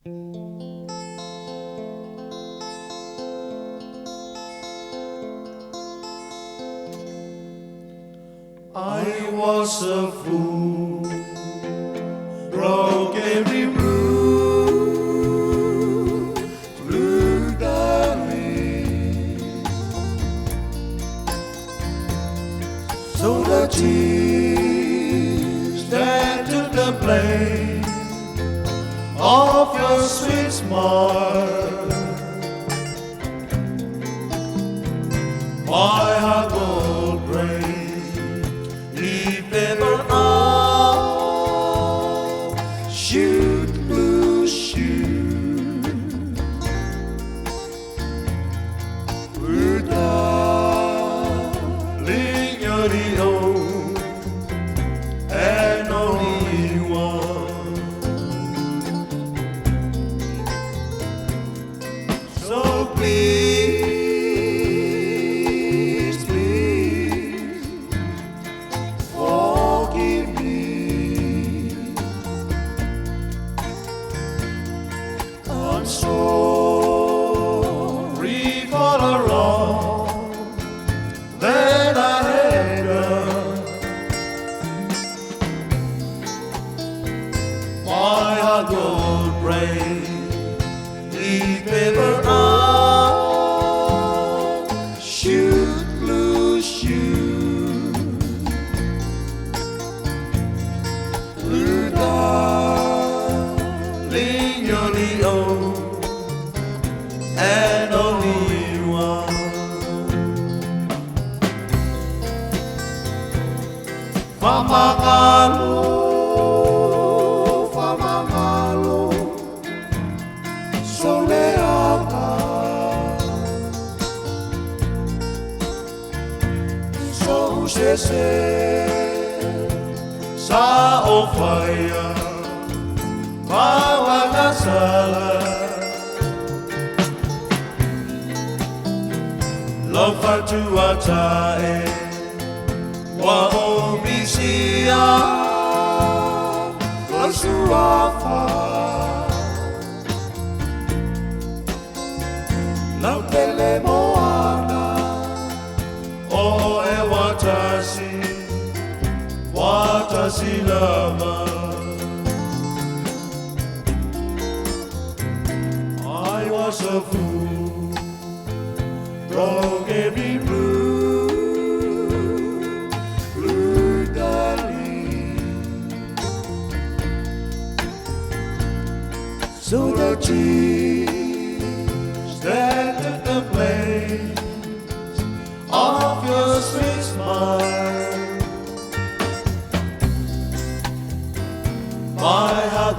I was a fool, broke every rule, blue darling. So the tears that took the place of your sweet smile, my heart will break. If ever I should lose you, darling, you're the only and only one. So please, please forgive me. I'm sorry for the wrong that I had done. My heart would break if ever I should lose you. Darling, you're the only and only one. Famangalo, soleanga, so usese sa ofaya, mawanasala. Lofa tuatae wa omisia Gosuafa Lautele moana o e watasi lama. I was a fool, broke every rule, blue darling. So the tears that took the place of your sweet smile, my heart